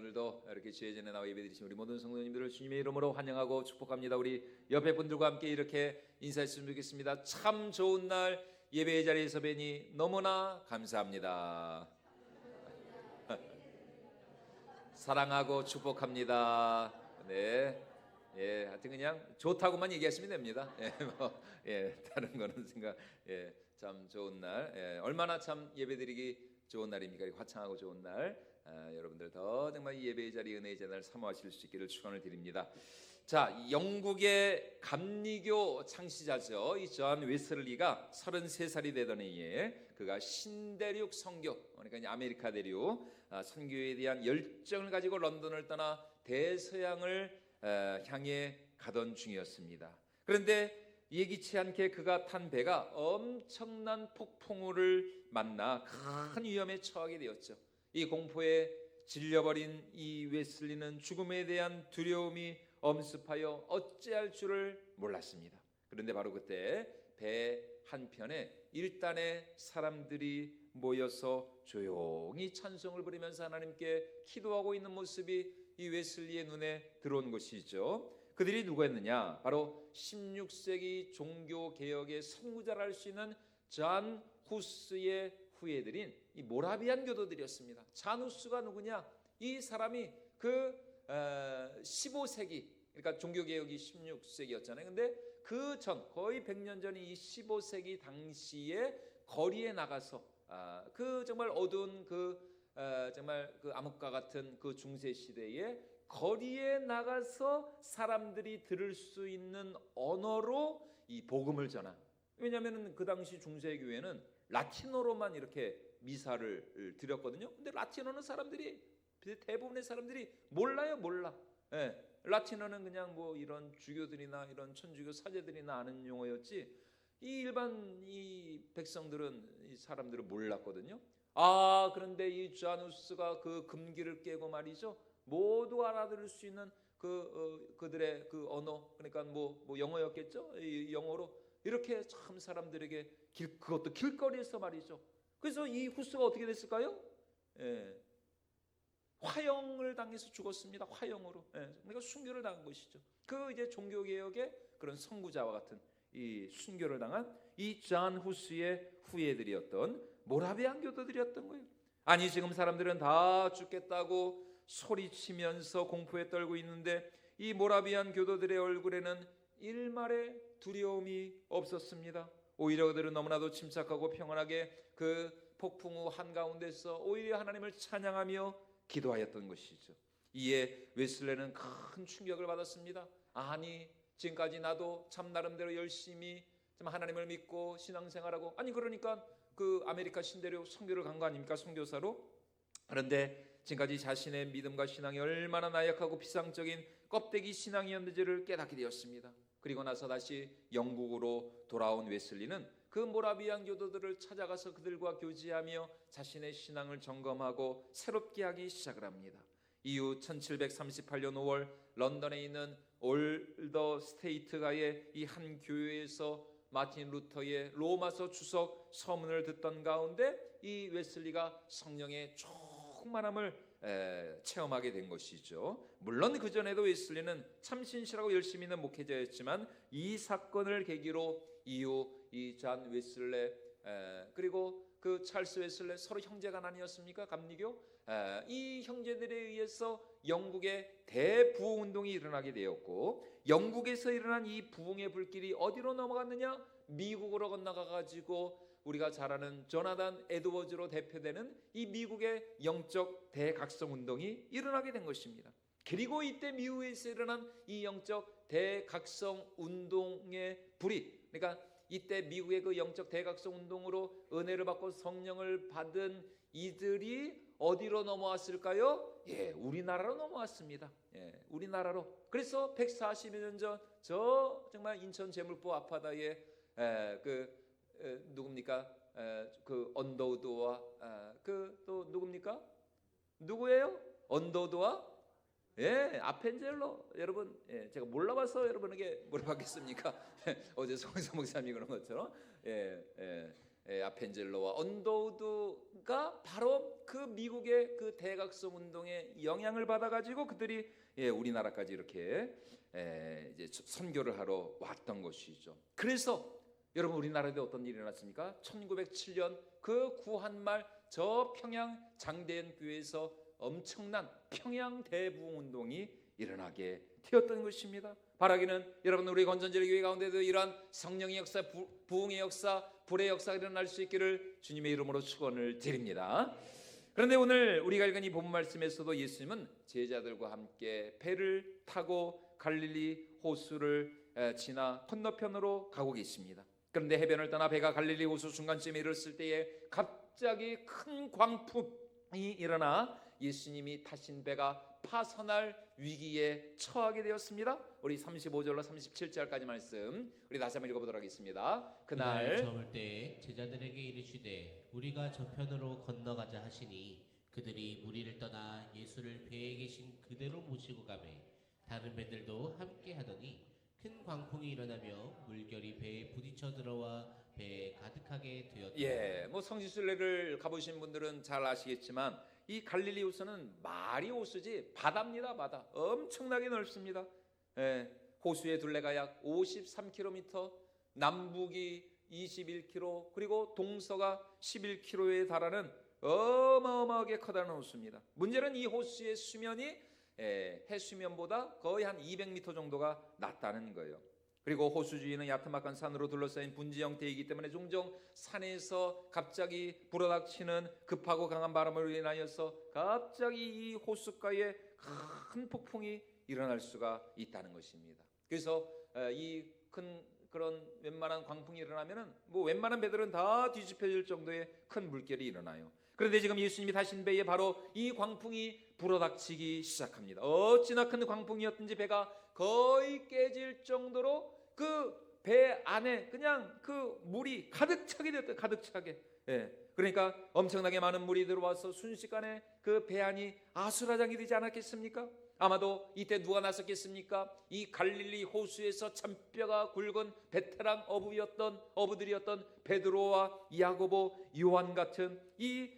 오늘도 이렇게 주의 전에 나와 예배드리신 우리 모든 성도님들을 주님의 이름으로 환영하고 축복합니다. 우리 옆에 분들과 함께 이렇게 인사했으면 좋겠습니다. 참 좋은 날 예배의 자리에서 뵈니 너무나 감사합니다. 사랑하고 축복합니다. 네, 하여튼 그냥 좋다고만 얘기하시면 됩니다. 다른 거는 생각. 참 좋은 날. 얼마나 참 예배드리기 좋은 날입니까? 화창하고 좋은 날. 여러분들 더 정말 이 예배의 자리, 은혜의 자리를 사모하실 수 있기를 축원을 드립니다. 자, 영국의 감리교 창시자죠. 이 존 웨슬리가 33살이 되던 해에 그가 신대륙 선교, 그러니까 이제 아메리카 대륙 선교에 대한 열정을 가지고 런던을 떠나 대서양을 향해 가던 중이었습니다. 그런데 예기치 않게 그가 탄 배가 엄청난 폭풍우를 만나 큰 위험에 처하게 되었죠. 이 공포에 질려버린 이 웨슬리는 죽음에 대한 두려움이 엄습하여 어찌할 줄을 몰랐습니다. 그런데 바로 그때 배 한편에 일단의 사람들이 모여서 조용히 찬송을 부르면서 하나님께 기도하고 있는 모습이 이 웨슬리의 눈에 들어온 것이죠. 그들이 누구였느냐? 바로 16세기 종교개혁의 선구자라 할 수 있는 존 후스의 후예들인 이 모라비안 교도들이었습니다. 존 후스가 누구냐? 이 사람이 그 15세기, 그러니까 종교개혁이 16세기였잖아요. 근데 그 전 거의 100년 전인 이 15세기 당시에 거리에 나가서 그 정말 어두운 정말 그 암흑과 같은 그 중세 시대에 거리에 나가서 사람들이 들을 수 있는 언어로 이 복음을 전한. 왜냐하면 그 당시 중세 교회는 라틴어로만 이렇게 미사를 드렸거든요. 근데 라틴어는 사람들이 대부분의 사람들이 몰라요, 몰라. 라틴어는 그냥 뭐 이런 주교들이나 이런 천주교 사제들이나 아는 용어였지. 이 일반 이 백성들은 이 사람들은 몰랐거든요. 그런데 이 자누스가 그 금기를 깨고 말이죠. 모두 알아들을 수 있는 그들의 그 언어, 그러니까 뭐 영어였겠죠. 이 영어로 이렇게 참 사람들에게 그것도 길거리에서 말이죠. 그래서 이 후스가 어떻게 됐을까요? 화형을 당해서 죽었습니다. 화형으로. 그러니까 순교를 당한 것이죠. 그 이제 종교개혁의 그런 선구자와 같은 이 순교를 당한 이 존 후스의 후예들이었던 모라비안 교도들이었던 거예요. 아니 지금 사람들은 다 죽겠다고 소리치면서 공포에 떨고 있는데 이 모라비안 교도들의 얼굴에는 일말의 두려움이 없었습니다. 오히려 그들은 너무나도 침착하고 평안하게 그 폭풍우 한가운데서 오히려 하나님을 찬양하며 기도하였던 것이죠. 이에 웨슬레는 큰 충격을 받았습니다. 아니 지금까지 나도 참 나름대로 열심히 좀 하나님을 믿고 신앙생활하고 그러니까 그 아메리카 신대륙 선교를 간 거 아닙니까? 선교사로. 그런데 지금까지 자신의 믿음과 신앙이 얼마나 나약하고 비상적인 껍데기 신앙이었는지를 깨닫게 되었습니다. 그리고 나서 다시 영국으로 돌아온 웨슬리는 그 모라비안 교도들을 찾아가서 그들과 교제하며 자신의 신앙을 점검하고 새롭게 하기 시작을 합니다. 이후 1738년 5월 런던에 있는 올더 스테이트가의 이 한 교회에서 마틴 루터의 로마서 주석 서문을 듣던 가운데 이 웨슬리가 성령의 충만함을 체험하게 된 것이죠. 물론 그 전에도 웨슬리는 참 신실하고 열심히 있는 목회자였지만 이 사건을 계기로 이후 이 존 웨슬레 그리고 그 찰스 웨슬레 서로 형제가 아니었습니까? 감리교. 이 형제들에 의해서 영국의 대부흥운동이 일어나게 되었고 영국에서 일어난 이 부흥의 불길이 어디로 넘어갔느냐? 미국으로 건너가가지고 우리가 잘 아는 조나단 에드워즈로 대표되는 이 미국의 영적 대각성운동이 일어나게 된 것입니다. 그리고 이때 미국에서 일어난 이 영적 대각성운동의 불이, 그러니까 이때 미국의 그 영적 대각성운동으로 은혜를 받고 성령을 받은 이들이 어디로 넘어왔을까요? 우리나라로 넘어왔습니다. 우리나라로. 그래서 140여 년 전 저 정말 인천 제물포 앞바다에 누굽니까? 그 언더우드와 또 누굽니까? 누구예요? 언더우드와 아펜젤로. 여러분, 제가 몰라봐서 여러분에게 물어봤겠습니까? 어제 송성 목사님이 그런 것처럼 아펜젤로와 언더우드가 바로 그 미국의 그 대각성 운동에 영향을 받아가지고 그들이 우리나라까지 이렇게 이제 선교를 하러 왔던 것이죠. 그래서 여러분 우리나라에도 어떤 일이 일어났습니까? 1907년 그 구한말 저 평양 장대현 교회에서 엄청난 평양 대부흥 운동이 일어나게 되었던 것입니다. 바라기는 여러분 우리 건전지의 교회 가운데도 이러한 성령의 역사, 부흥의 역사, 불의 역사가 일어날 수 있기를 주님의 이름으로 축원을 드립니다. 그런데 오늘 우리가 읽은 이 본 말씀에서도 예수님은 제자들과 함께 배를 타고 갈릴리 호수를 지나 건너편으로 가고 계십니다. 그런데 해변을 떠나 배가 갈릴리 호수 중간쯤에 이르렀을 때에 갑자기 큰 광풍이 일어나 예수님이 타신 배가 파선할 위기에 처하게 되었습니다. 우리 35절로 37절까지 말씀 우리 다시 한번 읽어보도록 하겠습니다. 그날 저물 때 제자들에게 이르시되 우리가 저편으로 건너가자 하시니 그들이 무리를 떠나 예수를 배에 계신 그대로 모시고 가매 다른 배들도 함께 하더니 큰 광풍이 일어나며 물결이 배에 부딪혀 들어와 배에 가득하게 되었다. 뭐 성지순례를 가보신 분들은 잘 아시겠지만 이 갈릴리 호수는 말이 호수지 바다입니다. 바다 엄청나게 넓습니다. 호수의 둘레가 약 53km, 남북이 21km, 그리고 동서가 11km에 달하는 어마어마하게 커다란 호수입니다. 문제는 이 호수의 수면이 해수면보다 거의 한 200m 정도가 낮다는 거예요. 그리고 호수 주위는 야트막한 산으로 둘러싸인 분지 형태이기 때문에 종종 산에서 갑자기 불어닥치는 급하고 강한 바람으로 인하여서 갑자기 이 호숫가에 큰 폭풍이 일어날 수가 있다는 것입니다. 그래서 이 큰 그런 웬만한 광풍이 일어나면은 뭐 웬만한 배들은 다 뒤집혀질 정도의 큰 물결이 일어나요. 그런데 지금 예수님이 타신 배에 바로 이 광풍이 불어닥치기 시작합니다. 어찌나 큰 광풍이었든지 배가 거의 깨질 정도로 그 배 안에 그냥 그 물이 가득 차게 되었다. 가득 차게. 그러니까 엄청나게 많은 물이 들어와서 순식간에 그 배 안이 아수라장이 되지 않았겠습니까? 아마도 이때 누가 나섰겠습니까? 이 갈릴리 호수에서 잔뼈가 굵은 베테랑 어부들이었던 베드로와 야고보, 요한 같은 이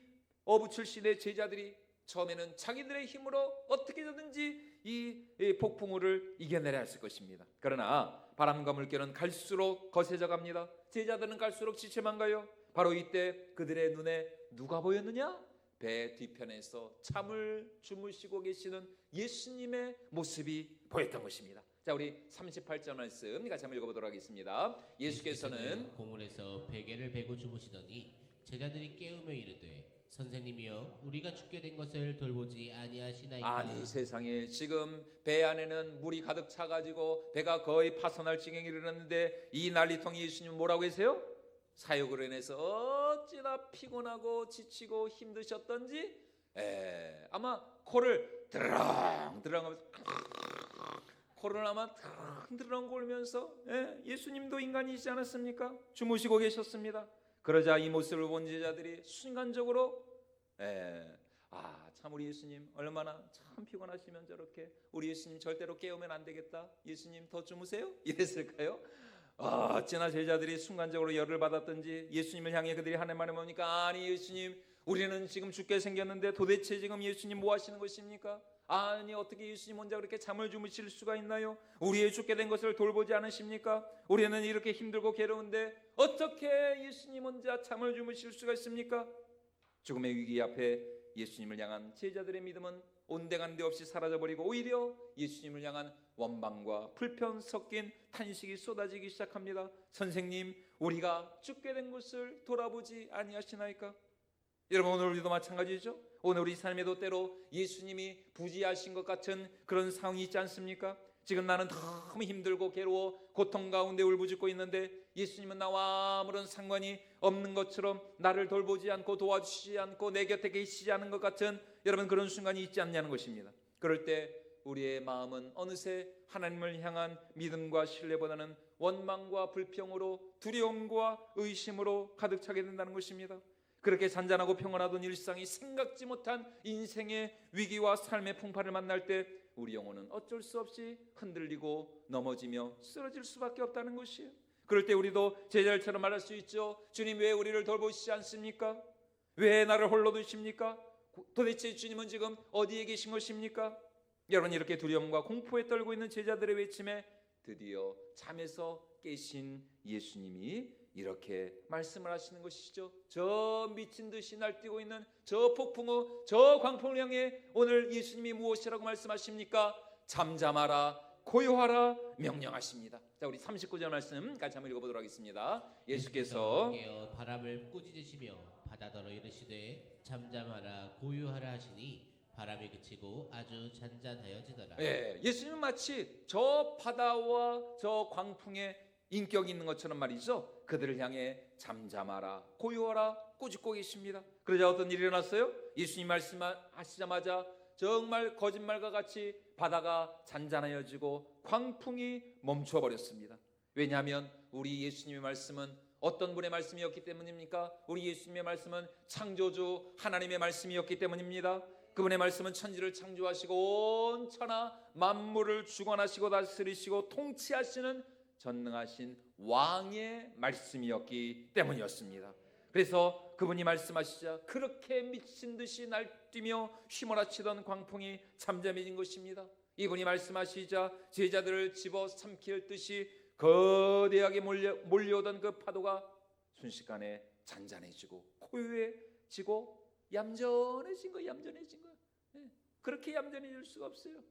어부 출신의 제자들이 처음에는 자기들의 힘으로 어떻게든지 이 폭풍우를 이겨내려 했을 것입니다. 그러나 바람과 물결은 갈수록 거세져 갑니다. 제자들은 갈수록 지체만 가요. 바로 이때 그들의 눈에 누가 보였느냐? 배 뒤편에서 잠을 주무시고 계시는 예수님의 모습이 보였던 것입니다. 자, 우리 38절 말씀 같이 한번 읽어보도록 하겠습니다. 예수께서는 고물에서 베개를 베고 주무시더니 제자들이 깨우며 이르되 선생님이여 우리가 죽게 된 것을 돌보지 아니하시나이까. 아니 세상에, 지금 배 안에는 물이 가득 차가지고 배가 거의 파손할 지경에 이르렀는데 이 난리통이 예수님 뭐라고 계세요? 사역으로 인해서 어찌나 피곤하고 지치고 힘드셨던지 아마 코를 드렁드렁 하면서 코를 아마 드렁드렁 골면서 예수님도 인간이시지 않았습니까? 주무시고 계셨습니다. 그러자 이 모습을 본 제자들이 순간적으로 참 우리 예수님 얼마나 참 피곤하시면 저렇게 우리 예수님 절대로 깨우면 안 되겠다. 예수님 더 주무세요? 이랬을까요? 어찌나 제자들이 순간적으로 열을 받았던지 예수님을 향해 그들이 하는 말이 뭡니까? 아니 예수님, 우리는 지금 죽게 생겼는데 도대체 지금 예수님 뭐 하시는 것입니까? 아니 어떻게 예수님 혼자 그렇게 잠을 주무실 수가 있나요? 우리의 죽게 된 것을 돌보지 않으십니까? 우리는 이렇게 힘들고 괴로운데 어떻게 예수님 혼자 잠을 주무실 수가 있습니까? 죽음의 위기 앞에 예수님을 향한 제자들의 믿음은 온데간데 없이 사라져버리고 오히려 예수님을 향한 원망과 불평 섞인 탄식이 쏟아지기 시작합니다. 선생님, 우리가 죽게 된 것을 돌아보지 아니하시나이까? 여러분, 오늘 우리도 마찬가지죠. 오늘 우리 삶에도 때로 예수님이 부지하신 것 같은 그런 상황이 있지 않습니까? 지금 나는 너무 힘들고 괴로워 고통 가운데 울부짖고 있는데 예수님은 나와 아무런 상관이 없는 것처럼 나를 돌보지 않고 도와주시지 않고 내 곁에 계시지 않은 것 같은 여러분 그런 순간이 있지 않냐는 것입니다. 그럴 때 우리의 마음은 어느새 하나님을 향한 믿음과 신뢰보다는 원망과 불평으로 두려움과 의심으로 가득 차게 된다는 것입니다. 그렇게 잔잔하고 평온하던 일상이 생각지 못한 인생의 위기와 삶의 풍파를 만날 때 우리 영혼은 어쩔 수 없이 흔들리고 넘어지며 쓰러질 수밖에 없다는 것이에요. 그럴 때 우리도 제자들처럼 말할 수 있죠. 주님, 왜 우리를 돌보시지 않습니까? 왜 나를 홀로 두십니까? 도대체 주님은 지금 어디에 계신 것입니까? 여러분, 이렇게 두려움과 공포에 떨고 있는 제자들의 외침에 드디어 잠에서 깨신 예수님이 이렇게 말씀을 하시는 것이죠. 저 미친 듯이 날뛰고 있는 저 폭풍우, 저 광풍을 향해 오늘 예수님이 무엇이라고 말씀하십니까? 잠잠하라, 고요하라 명령하십니다. 자, 우리 39절 말씀 같이 한번 읽어보도록 하겠습니다. 예수께서 깨어 바람을 꾸짖으시며 바다더러 이르시되 잠잠하라 고요하라 하시니 바람이 그치고 아주 잔잔하여지더라. 예수님은 마치 저 바다와 저 광풍에 인격이 있는 것처럼 말이죠. 그들을 향해 잠잠하라, 고요하라 꾸짖고 계십니다. 그러자 어떤 일이 일어났어요? 예수님 말씀하시자마자 정말 거짓말과 같이 바다가 잔잔해지고 광풍이 멈춰버렸습니다. 왜냐하면 우리 예수님의 말씀은 어떤 분의 말씀이었기 때문입니까? 우리 예수님의 말씀은 창조주 하나님의 말씀이었기 때문입니다. 그분의 말씀은 천지를 창조하시고 온 천하 만물을 주관하시고 다스리시고 통치하시는 전능하신 왕의 말씀이었기 때문이었습니다. 그래서 그분이 말씀하시자 그렇게 미친 듯이 날뛰며 휘몰아치던 광풍이 잠잠해진 것입니다. 이분이 말씀하시자 제자들을 집어삼킬 듯이 거대하게 몰려오던 그 파도가 순식간에 잔잔해지고 고요해지고 얌전해진 거예요. 그렇게 얌전해질 수가 없어요.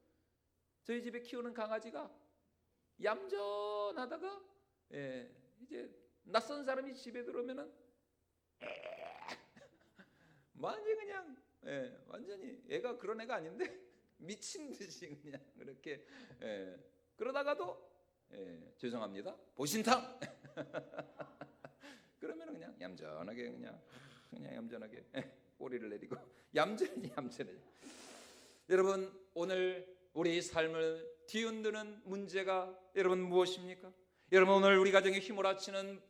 저희 집에 키우는 강아지가 얌전하다가 이제 낯선 사람이 집에 들어오면은 완전히 그냥 완전히 애가 그런 애가 아닌데 미친 듯이 그냥 그렇게 그러다가도 죄송합니다 보신탕 그러면 그냥 얌전하게 그냥 얌전하게 꼬리를 내리고 얌전히 여러분, 오늘 우리 삶을 뒤흔드는 문제가 여러분 무엇입니까? 여러분, 오늘 우리 가정에 휘몰아치는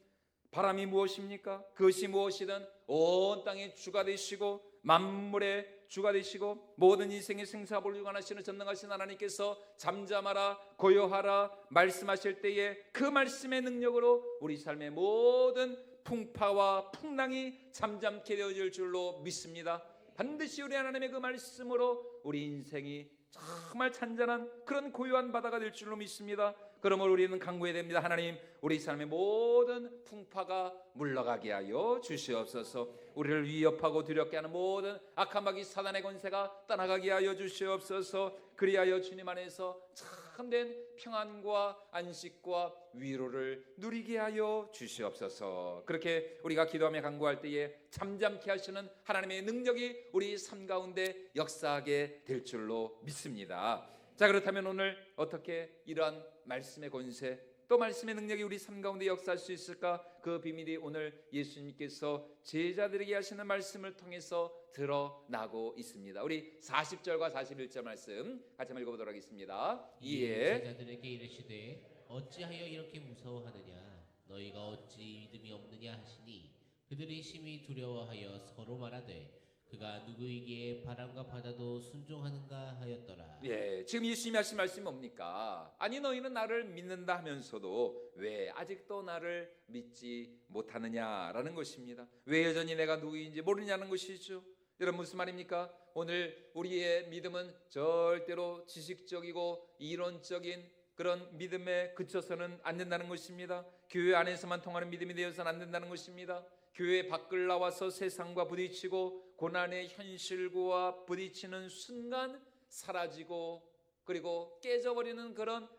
바람이 무엇입니까? 그것이 무엇이든 온 땅의 주가 되시고 만물의 주가 되시고 모든 인생의 생사를 주관하시는 전능하신 하나님께서 잠잠하라 고요하라 말씀하실 때에 그 말씀의 능력으로 우리 삶의 모든 풍파와 풍랑이 잠잠케 되어질 줄로 믿습니다. 반드시 우리 하나님의 그 말씀으로 우리 인생이 정말 잔잔한 그런 고요한 바다가 될 줄로 믿습니다. 그러므로 우리는 간구해야 됩니다. 하나님, 우리 삶의 모든 풍파가 물러가게 하여 주시옵소서. 우리를 위협하고 두렵게 하는 모든 악한 마귀 사단의 권세가 떠나가게 하여 주시옵소서. 그리하여 주님 안에서 참된 평안과 안식과 위로를 누리게 하여 주시옵소서. 그렇게 우리가 기도하며 간구할 때에 잠잠케 하시는 하나님의 능력이 우리 삶 가운데 역사하게 될 줄로 믿습니다. 자, 그렇다면 오늘 어떻게 이러한 말씀의 권세 또 말씀의 능력이 우리 삶 가운데 역사할 수 있을까? 그 비밀이 오늘 예수님께서 제자들에게 하시는 말씀을 통해서 드러나고 있습니다. 우리 40절과 41절 말씀 같이 한번 읽어보도록 하겠습니다. 이에 제자들에게 이르시되 어찌하여 이렇게 무서워하느냐 너희가 어찌 믿음이 없느냐 하시니 그들이 심히 두려워하여 서로 말하되 그가 누구이기에 바람과 바다도 순종하는가 하였더라. 지금 예수님이 하신 말씀이 뭡니까? 아니, 너희는 나를 믿는다 하면서도 왜 아직도 나를 믿지 못하느냐라는 것입니다. 왜 여전히 내가 누구인지 모르냐는 것이죠. 여러분, 무슨 말입니까? 오늘 우리의 믿음은 절대로 지식적이고 이론적인 그런 믿음에 그쳐서는 안 된다는 것입니다. 교회 안에서만 통하는 믿음이 되어서는 안 된다는 것입니다. 교회 밖을 나와서 세상과 부딪히고 고난의 현실과 부딪히는 순간 사라지고 그리고 깨져버리는 그런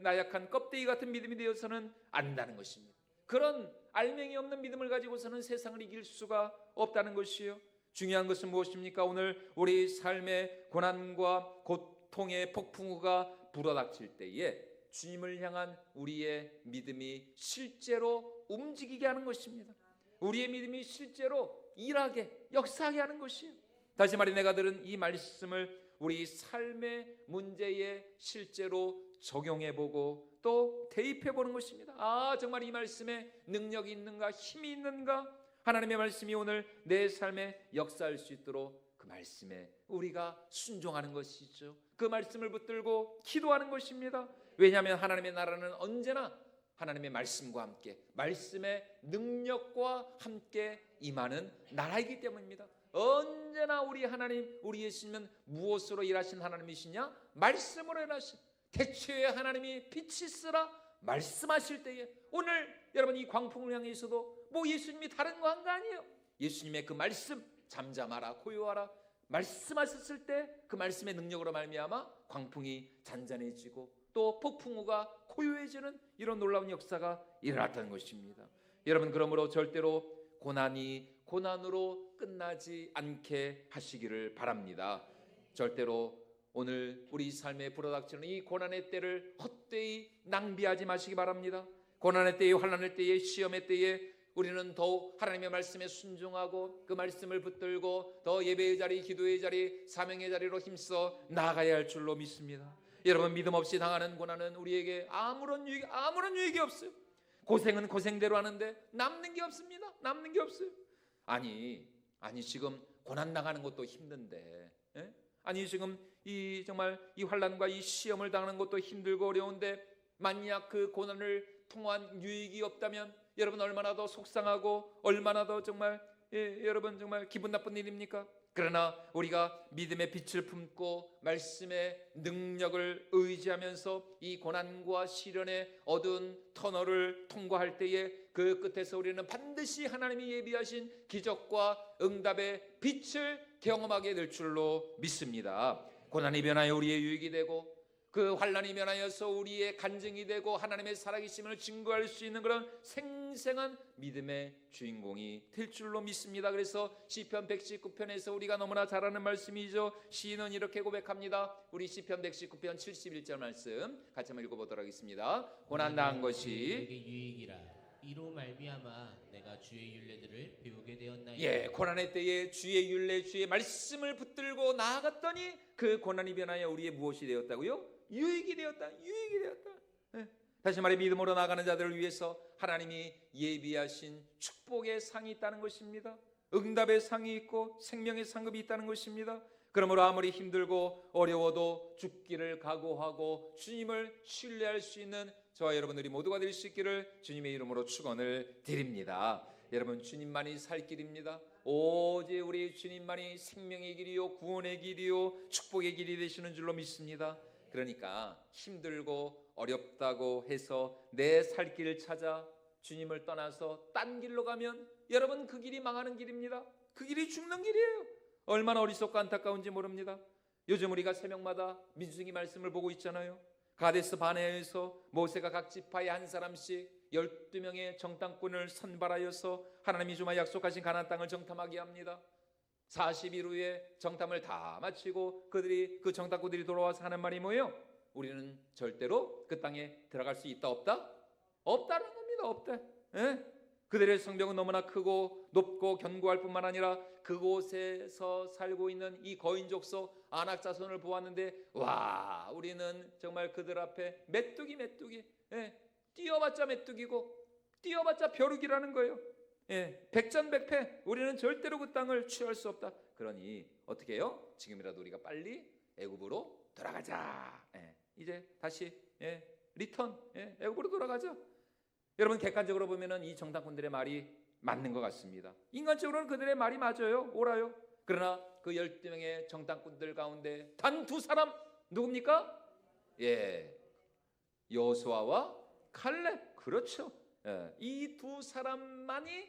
나약한 껍데기 같은 믿음이 되어서는 안 된다는 것입니다. 그런 알맹이 없는 믿음을 가지고서는 세상을 이길 수가 없다는 것이요. 중요한 것은 무엇입니까? 오늘 우리 삶의 고난과 고통의 폭풍우가 불어닥칠 때에 주님을 향한 우리의 믿음이 실제로 움직이게 하는 것입니다. 우리의 믿음이 실제로 일하게 역사하게 하는 것이에요. 다시 말해 내가 들은 이 말씀을 우리 삶의 문제에 실제로 적용해보고 또 대입해보는 것입니다. 아, 정말 이 말씀에 능력이 있는가, 힘이 있는가? 하나님의 말씀이 오늘 내 삶에 역사할 수 있도록 그 말씀에 우리가 순종하는 것이죠. 그 말씀을 붙들고 기도하는 것입니다. 왜냐하면 하나님의 나라는 언제나 하나님의 말씀과 함께 말씀의 능력과 함께 임하는 나라이기 때문입니다. 언제나 우리 하나님, 우리 예수님은 무엇으로 일하신 하나님이시냐? 말씀으로 일하신. 태초에 하나님이 빛이 있으라 말씀하실 때에, 오늘 여러분 이 광풍을 향해서도 뭐 예수님이 다른 거 한 거 아니에요. 예수님의 그 말씀, 잠잠하라 고요하라 말씀하셨을 때 그 말씀의 능력으로 말미암아 광풍이 잔잔해지고 또 폭풍우가 고요해지는 이런 놀라운 역사가 일어났다는 것입니다. 여러분, 그러므로 절대로 고난이 고난으로 끝나지 않게 하시기를 바랍니다. 절대로 오늘 우리 삶에 불어닥치는 이 고난의 때를 헛되이 낭비하지 마시기 바랍니다. 고난의 때에, 환난의 때에, 시험의 때에 우리는 더욱 하나님의 말씀에 순종하고 그 말씀을 붙들고 더 예배의 자리, 기도의 자리, 사명의 자리로 힘써 나아가야 할 줄로 믿습니다. 여러분, 믿음 없이 당하는 고난은 우리에게 아무런 유익이 없어요. 고생은 고생대로 하는데 남는 게 없습니다. 남는 게 없어요. 아니 지금 고난 당하는 것도 힘든데, 예? 아니 지금 정말 이 환난과 이 시험을 당하는 것도 힘들고 어려운데 만약 그 고난을 통한 유익이 없다면 여러분 얼마나 더 속상하고 얼마나 더 정말 여러분 정말 기분 나쁜 일입니까? 그러나 우리가 믿음의 빛을 품고 말씀의 능력을 의지하면서 이 고난과 시련의 어두운 터널을 통과할 때에 그 끝에서 우리는 반드시 하나님이 예비하신 기적과 응답의 빛을 경험하게 될 줄로 믿습니다. 고난이 변하여 우리의 유익이 되고 그 환난이 변하여서 우리의 간증이 되고 하나님의 살아계심을 증거할 수 있는 그런 생생한 믿음의 주인공이 될 줄로 믿습니다. 그래서 시편 119편에서 우리가 너무나 잘 아는 말씀이죠. 시인은 이렇게 고백합니다. 우리 시편 119편 71절 말씀 같이 한번 읽어보도록 하겠습니다. 고난당한 것이 내게 유익이라 이로 말미암아 내가 주의 율례들을 배우게 되었나이다. 예, 고난의 때에 주의 율례, 주의 말씀을 붙들고 나아갔더니 그 고난이 변하여 우리의 무엇이 되었다고요? 유익이 되었다. 예. 다시 말해 믿음으로 나가는 자들을 위해서 하나님이 예비하신 축복의 상이 있다는 것입니다. 응답의 상이 있고 생명의 상급이 있다는 것입니다. 그러므로 아무리 힘들고 어려워도 죽기를 각오하고 주님을 신뢰할 수 있는 저와 여러분들이 모두가 될 수 있기를 주님의 이름으로 축원을 드립니다. 여러분, 주님만이 살 길입니다. 오직 우리 주님만이 생명의 길이요 구원의 길이요 축복의 길이 되시는 줄로 믿습니다. 그러니까 힘들고 어렵다고 해서 내 살 길을 찾아 주님을 떠나서 딴 길로 가면 여러분 그 길이 망하는 길입니다. 그 길이 죽는 길이에요. 얼마나 어리석고 안타까운지 모릅니다. 요즘 우리가 새벽마다 민수기 말씀을 보고 있잖아요. 가데스 바네아에서 모세가 각 지파에 한 사람씩 12명의 정탐꾼을 선발하여서 하나님이 주마 약속하신 가나안 땅을 정탐하게 합니다. 40일 후에 정탐을 다 마치고 그 정탐꾼들이 돌아와서 하는 말이 뭐예요? 우리는 절대로 그 땅에 들어갈 수 있다 없다? 없다는 겁니다. 없다. 예? 그들의 성벽은 너무나 크고 높고 견고할 뿐만 아니라 그곳에서 살고 있는 이 거인족 속 아낙 자손을 보았는데 와, 우리는 정말 그들 앞에 메뚜기 예, 뛰어봤자 메뚜기고 뛰어봤자 벼룩이라는 거예요. 예, 백전백패. 우리는 절대로 그 땅을 취할 수 없다. 그러니 어떻게 해요? 지금이라도 우리가 빨리 애굽으로 돌아가자. 예, 이제 다시 리턴 애굽으로 돌아가자. 여러분, 객관적으로 보면은 이 정탐꾼들의 말이 맞는 것 같습니다. 인간적으로는 그들의 말이 맞아요. 옳아요. 그러나 그 12명의 정탐꾼들 가운데 단 2사람 누굽니까? 예, 여호수아와 칼렙. 그렇죠. 예, 이 2사람만이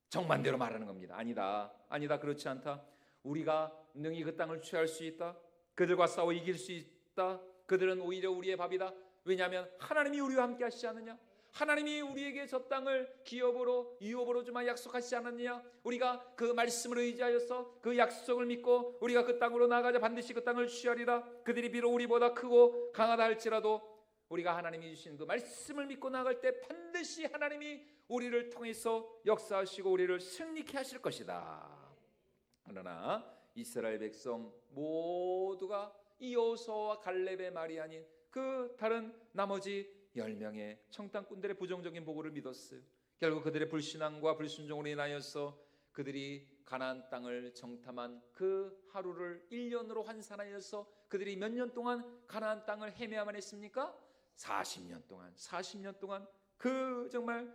정반대로 말하는 겁니다. 아니다, 그렇지 않다. 우리가 능히 그 땅을 취할 수 있다. 그들과 싸워 이길 수 있다. 그들은 오히려 우리의 밥이다. 왜냐하면 하나님이 우리와 함께 하시지 않느냐? 하나님이 우리에게 저 땅을 기업으로 유업으로 주마 약속하시지 않았느냐? 우리가 그 말씀을 의지하여서 그 약속을 믿고 우리가 그 땅으로 나가자 반드시 그 땅을 취하리라. 그들이 비록 우리보다 크고 강하다 할지라도 우리가 하나님이 주신 그 말씀을 믿고 나갈 때 반드시 하나님이 우리를 통해서 역사하시고 우리를 승리케 하실 것이다. 그러나 이스라엘 백성 모두가 이 여호수아와 갈렙의 말이 아닌 그 다른 나머지 10명의 정탐꾼들의 부정적인 보고를 믿었어요. 결국 그들의 불신앙과 불순종으로 인하여서 그들이 가나안 땅을 정탐한 그 하루를 1년으로 환산하여서 그들이 몇 년 동안 가나안 땅을 헤매야만 했습니까? 40년 동안 그 정말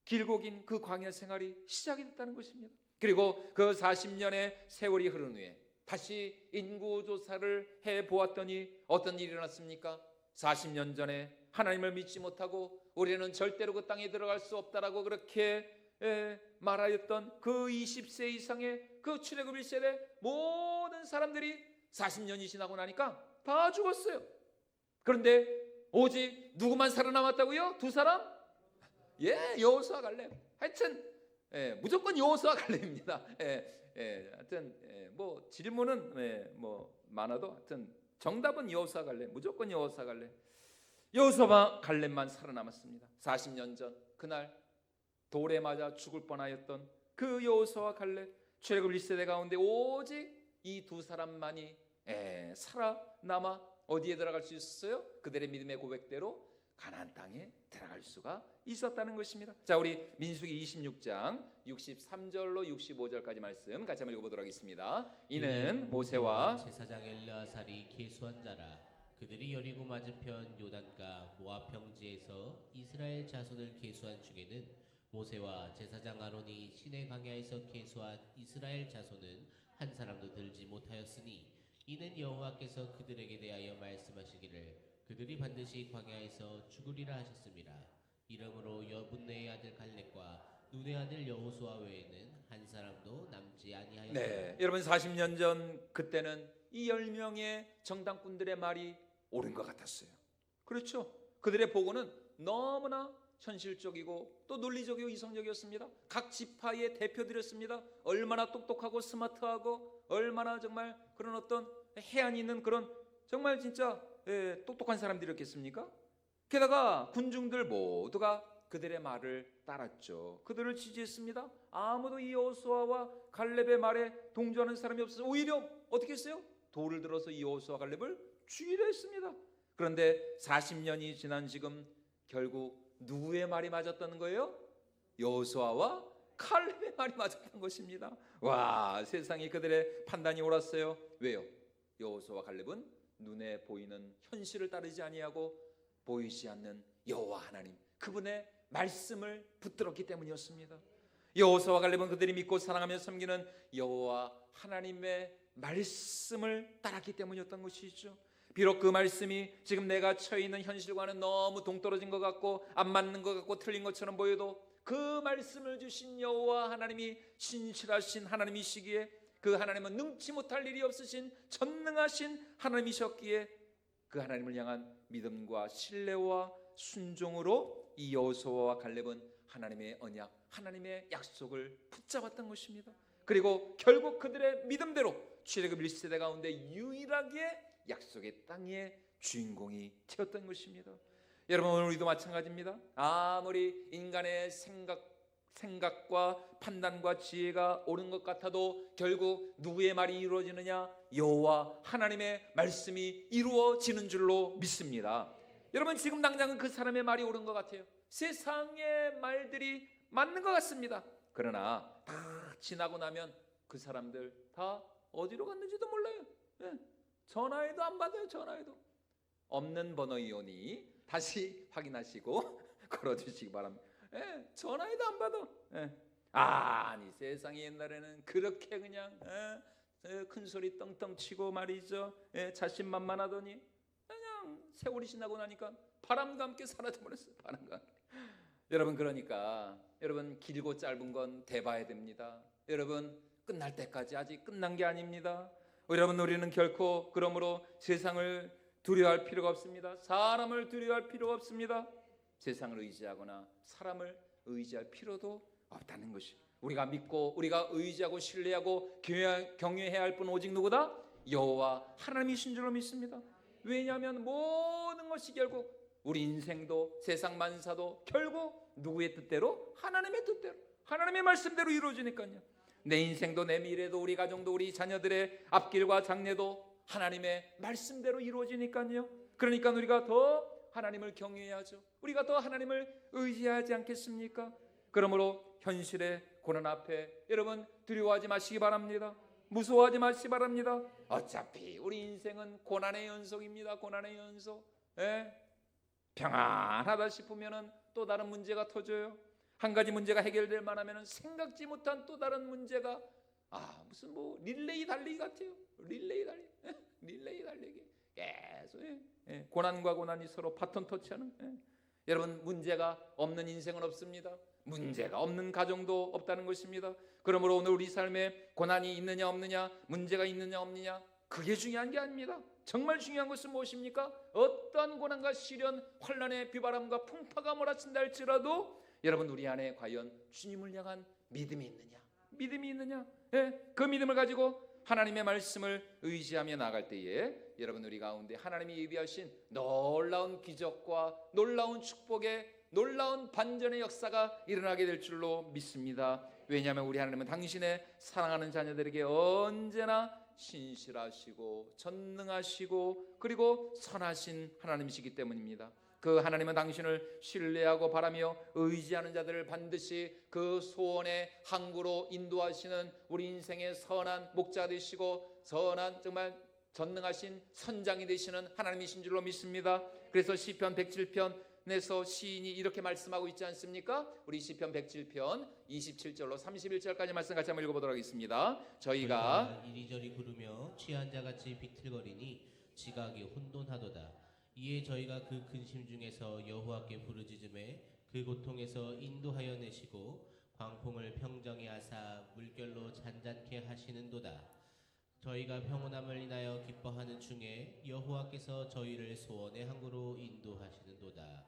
길고 긴 그 광야 생활이 시작이 됐다는 것입니다. 그리고 그 40년의 세월이 흐른 후에 다시 인구조사를 해보았더니 어떤 일이 일어났습니까? 40년 전에 하나님을 믿지 못하고 우리는 절대로 그 땅에 들어갈 수 없다라고 그렇게 말하였던 그 20세 이상의 그 출애굽 1세대 모든 사람들이 40년이 지나고 나니까 다 죽었어요. 그런데 오직 누구만 살아남았다고요? 두 사람? 여호수아 갈렙. 하여튼 무조건 여호수아 갈렙입니다. 하여튼 뭐 질문은 뭐 많아도 하여튼 정답은 여호수아 갈렙. 무조건 여호수아 갈렙. 여호수아 갈렙만 살아남았습니다. 40년 전 그날 돌에 맞아 죽을 뻔하였던 그 여호수아 갈렙, 출애굽 1세대 가운데 오직 이 두 사람만이 살아남아 어디에 들어갈 수 있었어요? 그들의 믿음의 고백대로 가나안 땅에 들어갈 수가 있었다는 것입니다. 자, 우리 민수기 26장 63절로 65절까지 말씀 같이 한번 읽어보도록 하겠습니다. 이는 모세와 제사장 엘르아살이 계수한 자라. 그들이 여리고 맞은편 요단가 모압 평지에서 이스라엘 자손을 계수한 중에는 모세와 제사장 아론이 시내 광야에서 계수한 이스라엘 자손은 한 사람도 들지 못하였으니 이는 여호와께서 그들에게 대하여 말씀하시기를 그들이 반드시 광야에서 죽으리라 하셨습니다. 이러므로 여분네의 아들 갈렙과 눈의 아들 여호수아 외에는 한 사람도 남지 아니하였습니다. 여러분 40년 전 그때는 이 10명의 정당꾼들의 말이 옳은 것 같았어요. 그렇죠? 그들의 보고는 너무나 현실적이고 또 논리적이고 이성적이었습니다. 각 지파의 대표들이었습니다. 얼마나 똑똑하고 스마트하고 얼마나 정말 그런 어떤 해안 있는 그런 정말 진짜 똑똑한 사람들이었겠습니까? 게다가 군중들 모두가 그들의 말을 따랐죠. 그들을 지지했습니다. 아무도 이 여호수아와 갈렙의 말에 동조하는 사람이 없어서 오히려 어떻게 했어요? 돌을 들어서 이 여호수아 갈렙을 죽이려 했습니다. 그런데 40년이 지난 지금 결국 누구의 말이 맞았다는 거예요? 여호수아와 갈렙의 말이 맞았던 것입니다. 와, 세상에 그들의 판단이 옳았어요. 왜요? 여호수아와 갈렙은 눈에 보이는 현실을 따르지 아니하고 보이지 않는 여호와 하나님 그분의 말씀을 붙들었기 때문이었습니다. 여호수아와 갈렙은 그들이 믿고 사랑하며 섬기는 여호와 하나님의 말씀을 따랐기 때문이었던 것이죠. 비록 그 말씀이 지금 내가 처해 있는 현실과는 너무 동떨어진 것 같고 안 맞는 것 같고 틀린 것처럼 보여도 그 말씀을 주신 여호와 하나님이 신실하신 하나님이시기에 그 하나님은 능치 못할 일이 없으신 전능하신 하나님이셨기에 그 하나님을 향한 믿음과 신뢰와 순종으로 이 여호수아와 갈렙은 하나님의 언약, 하나님의 약속을 붙잡았던 것입니다. 그리고 결국 그들의 믿음대로 출애굽 1세대 가운데 유일하게 약속의 땅의 주인공이 되었던 것입니다. 여러분 오늘 우리도 마찬가지입니다. 아무리 인간의 생각과 판단과 지혜가 옳은 것 같아도 결국 누구의 말이 이루어지느냐? 여호와 하나님의 말씀이 이루어지는 줄로 믿습니다. 여러분 지금 당장은 그 사람의 말이 옳은 것 같아요. 세상의 말들이 맞는 것 같습니다. 그러나 다 지나고 나면 그 사람들 다 어디로 갔는지도 몰라요. 전화해도 안 받아요. 전화해도 없는 번호이오니 다시 확인하시고 걸어주시기 바랍니다. 전화해도 안 받아. 아니 세상에 옛날에는 그렇게 그냥 큰 소리 떵떵 치고 말이죠. 자신만만하더니 그냥 세월이 지나고 나니까 바람과 함께 사라져버렸어요. 바람과 함께. 여러분 그러니까 여러분 길고 짧은 건 대봐야 됩니다. 여러분 끝날 때까지 아직 끝난 게 아닙니다. 여러분 우리는 결코 그러므로 세상을 두려워할 필요가 없습니다. 사람을 두려워할 필요가 없습니다. 세상을 의지하거나 사람을 의지할 필요도 없다는 것이 우리가 믿고 우리가 의지하고 신뢰하고 경외해야 할 분 오직 누구다? 여호와 하나님이신 줄로 믿습니다. 왜냐하면 모든 것이 결국 우리 인생도 세상 만사도 결국 누구의 뜻대로? 하나님의 뜻대로 하나님의 말씀대로 이루어지니까요. 내 인생도 내 미래도 우리 가정도 우리 자녀들의 앞길과 장래도 하나님의 말씀대로 이루어지니까요. 그러니까 우리가 더 하나님을 경외해야죠. 우리가 더 하나님을 의지하지 않겠습니까? 그러므로 현실의 고난 앞에 여러분 두려워하지 마시기 바랍니다. 무서워하지 마시기 바랍니다. 어차피 우리 인생은 고난의 연속입니다. 고난의 연속. 평안하다 싶으면은 또 다른 문제가 터져요. 한 가지 문제가 해결될 만하면은 생각지 못한 또 다른 문제가 무슨 뭐 릴레이 달리기 같아요. 릴레이 달리기, 릴레이 달리기 계속 고난과 고난이 서로 바톤 터치하는. 여러분, 문제가 없는 인생은 없습니다. 문제가 없는 가정도 없다는 것입니다. 그러므로 오늘 우리 삶에 고난이 있느냐 없느냐, 문제가 있느냐 없느냐, 그게 중요한 게 아닙니다. 정말 중요한 것은 무엇입니까? 어떠한 고난과 시련, 환난의 비바람과 풍파가 몰아친다 할지라도 여러분, 우리 안에 과연 주님을 향한 믿음이 있느냐, 믿음이 있느냐, 그 믿음을 가지고 하나님의 말씀을 의지하며 나아갈 때에 여러분, 우리 가운데 하나님이 예비하신 놀라운 기적과 놀라운 축복의 놀라운 반전의 역사가 일어나게 될 줄로 믿습니다. 왜냐하면 우리 하나님은 당신의 사랑하는 자녀들에게 언제나 신실하시고 전능하시고 그리고 선하신 하나님이시기 때문입니다. 그 하나님은 당신을 신뢰하고 바라며 의지하는 자들을 반드시 그 소원의 항구로 인도하시는 우리 인생의 선한 목자 되시고 선한 정말 전능하신 선장이 되시는 하나님이신 줄로 믿습니다. 그래서 시편 107편에서 시인이 이렇게 말씀하고 있지 않습니까? 우리 시편 107편 27절로 31절까지 말씀 같이 한번 읽어보도록 하겠습니다. 저희가 이리저리 구르며 취한 자같이 비틀거리니 지각이 혼돈하도다. 이에 저희가 그 근심 중에서 여호와께 부르짖음에 그 고통에서 인도하여 내시고 광풍을 평정히 하사 물결로 잔잔케 하시는도다. 저희가 평온함을 인하여 기뻐하는 중에 여호와께서 저희를 소원의 항구로 인도하시는도다.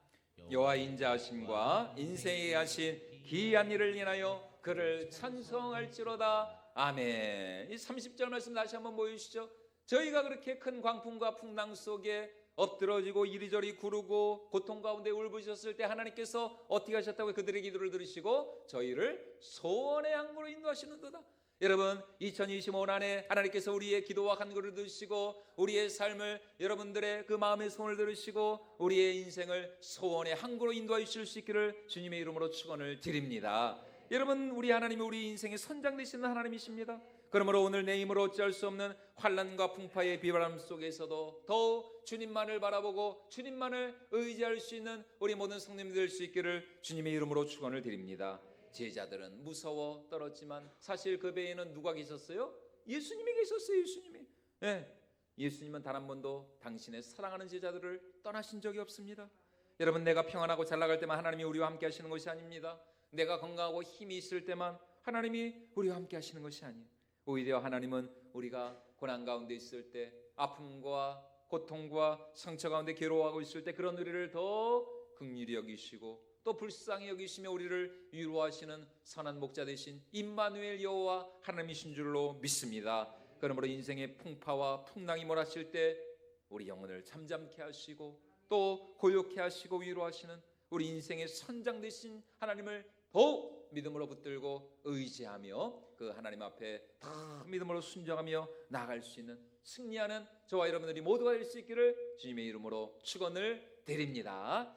여호와 인자하심과 인생에 하신 기이한 일을 인하여 그를 찬송할지로다. 아멘. 이 30절 말씀 다시 한번 보여주시죠. 저희가 그렇게 큰 광풍과 풍랑 속에 엎드러지고 이리저리 구르고 고통 가운데 울부짖었을 때 하나님께서 어떻게 하셨다고? 그들의 기도를 들으시고 저희를 소원의 항구로 인도하시는도다. 여러분, 2025년에 하나님께서 우리의 기도와 간구를 들으시고 우리의 삶을, 여러분들의 그 마음의 소원을 들으시고 우리의 인생을 소원의 항구로 인도하여 주실 수 있기를 주님의 이름으로 축원을 드립니다. 여러분, 우리 하나님이 우리 인생의 선장 되시는 하나님이십니다. 그러므로 오늘 내 힘으로 어찌할 수 없는 환난과 풍파의 비바람 속에서도 더욱 주님만을 바라보고 주님만을 의지할 수 있는 우리 모든 성도님들 될 수 있기를 주님의 이름으로 축원을 드립니다. 제자들은 무서워 떨었지만 사실 그 배에는 누가 계셨어요? 예수님이 계셨어요. 예수님이. 예수님은 단 한 번도 당신의 사랑하는 제자들을 떠나신 적이 없습니다. 여러분, 내가 평안하고 잘 나갈 때만 하나님이 우리와 함께 하시는 것이 아닙니다. 내가 건강하고 힘이 있을 때만 하나님이 우리와 함께 하시는 것이 아니에요. 오히려 하나님은 우리가 고난 가운데 있을 때, 아픔과 고통과 상처 가운데 괴로워하고 있을 때 그런 우리를 더 긍휼히 여기시고 또 불쌍히 여기시며 우리를 위로하시는 선한 목자 되신 임마누엘 여호와 하나님이신 줄로 믿습니다. 그러므로 인생의 풍파와 풍랑이 몰아칠 때 우리 영혼을 잠잠케 하시고 또 고요케 하시고 위로하시는 우리 인생의 선장 되신 하나님을 더욱 믿음으로 붙들고 의지하며 그 하나님 앞에 다 믿음으로 순종하며 나아갈 수 있는 승리하는 저와 여러분들이 모두가 될 수 있기를 주님의 이름으로 축원을 드립니다.